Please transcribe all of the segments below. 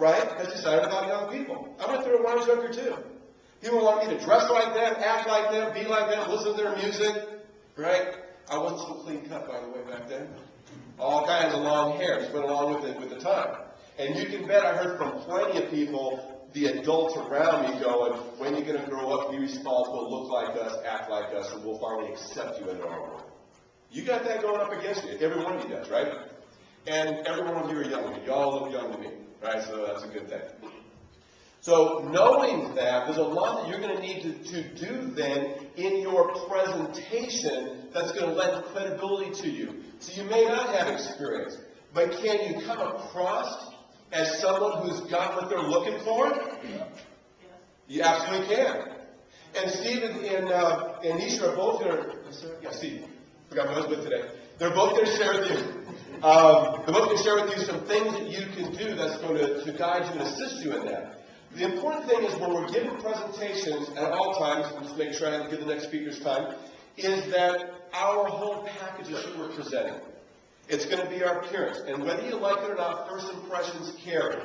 right, has decided about young people. I went through it when I was younger too. People want me to dress like them, act like them, be like them, listen to their music, right? I wasn't so clean cut, by the way, back then. All kinds of long hair, just went along with the time. And you can bet I heard from plenty of people, the adults around me going, when you're going to grow up, be responsible, look like us, act like us, and we'll finally accept you into our world. You got that going up against you. Every one of you does, right? And every one of you are young to me. You all look young to me, right? So that's a good thing. So knowing that, there's a lot that you're going to need to do then in your presentation that's going to lend credibility to you. So you may not have experience, but can you come across as someone who's got what they're looking for? You absolutely can. And Steve and Nisha are both going to, yeah, Steve, forgot my husband today. They're both going to share with you. They're both going to share with you some things that you can do that's going to guide you and assist you in that. The important thing is when we're giving presentations at all times, and just make sure I give the next speaker's time, is that our whole package is what we're presenting. It's going to be our appearance. And whether you like it or not, first impressions carry.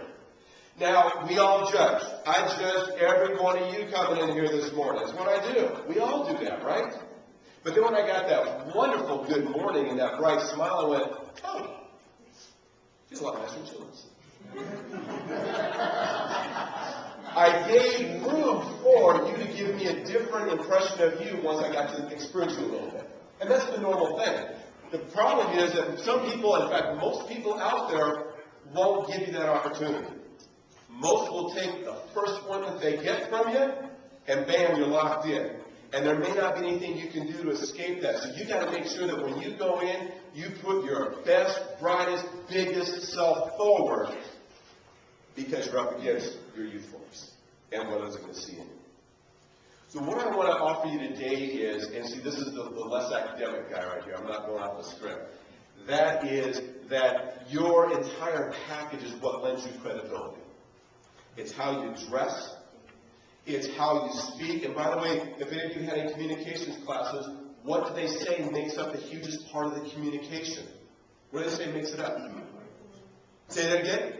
Now, we all judge. I judged every one of you coming in here this morning. That's what I do. We all do that, right? But then when I got that wonderful good morning and that bright smile, I went, oh, she's a lot nicer than she looks. I gave room for you to give me a different impression of you once I got to experience you a little bit. And that's the normal thing. The problem is that some people, in fact, most people out there won't give you that opportunity. Most will take the first one that they get from you, and bam, you're locked in. And there may not be anything you can do to escape that. So you got to make sure that when you go in, you put your best, brightest, biggest self forward, because you're up against your youthfulness and what others are going to see in you. So what I want to offer you today is, and see, this is the less academic guy right here. I'm not going off the script. That is that your entire package is what lends you credibility. It's how you dress. It's how you speak. And by the way, if any of you had any communications classes, what do they say makes up the hugest part of the communication? What do they say makes it up? Say that again?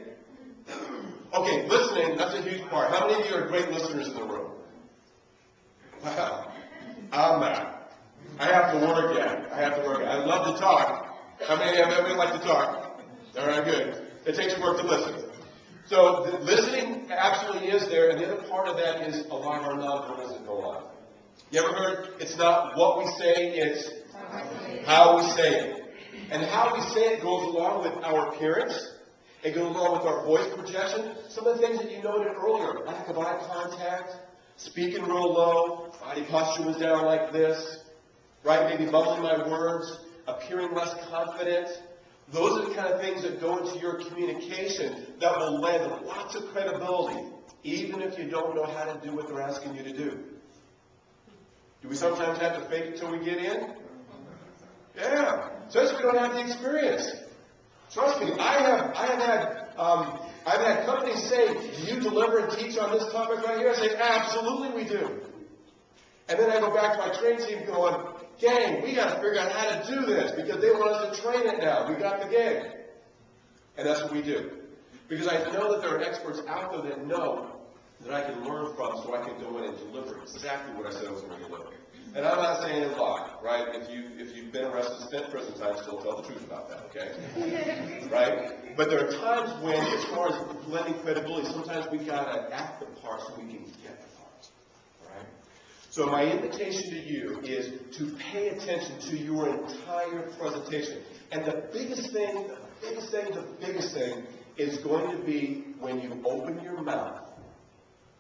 Okay, listening, that's a huge part. How many of you are great listeners in the room? Wow. I'm not. I have to work at it. I love to talk. How many of you like to talk? All right, good. It takes work to listen. So listening absolutely is there, and the other part of that is a lot of our nonverbals that go on. You ever heard, it's not what we say, it's how we say it. And how we say it goes along with our appearance. It goes along with our voice projection. Some of the things that you noted earlier, lack of eye contact, speaking real low, body posture was down like this, right? Maybe mumbling my words, appearing less confident. Those are the kind of things that go into your communication that will lend lots of credibility, even if you don't know how to do what they're asking you to do. Do we sometimes have to fake it till we get in? Yeah, especially if we don't have the experience. Trust me, I've had companies say, do you deliver and teach on this topic right here? I say, absolutely we do. And then I go back to my training team going, gang, we got to figure out how to do this because they want us to train it now. We got the game. And that's what we do. Because I know that there are experts out there that know that I can learn from so I can go in and deliver exactly what I said I was going to deliver. And I'm not saying a lie, right? If you've been arrested, spent prison time, still tell the truth about that, okay? Right? But there are times when, as far as lending credibility, sometimes we got to act the part so we can get the part. Right? So my invitation to you is to pay attention to your entire presentation. And the biggest thing is going to be when you open your mouth,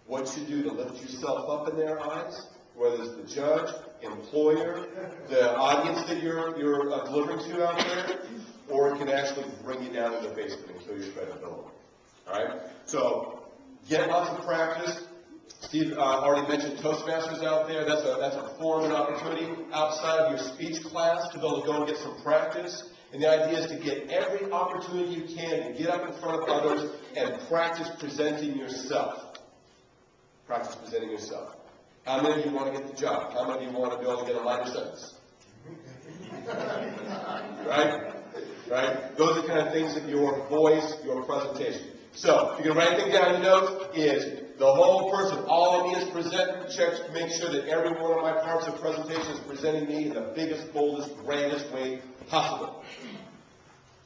what you do to lift yourself up in their eyes, whether it's the judge, employer, the audience that you're delivering to out there, or it can actually bring you down to the basement and kill your credibility. All right? So get lots of practice. Steve already mentioned ToastMasters out there. That's a forum and opportunity outside of your speech class to be able to go and get some practice. And the idea is to get every opportunity you can to get up in front of others and practice presenting yourself. Practice presenting yourself. How many of you want to get the job? How many of you want to be able to get a lighter sentence? Right? Right? Those are the kind of things that your voice, your presentation. So, if you can write anything down in your notes, is the whole person, all of me is presenting, check to make sure that every one of my parts of presentation is presenting me in the biggest, boldest, grandest way possible.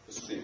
Let's see.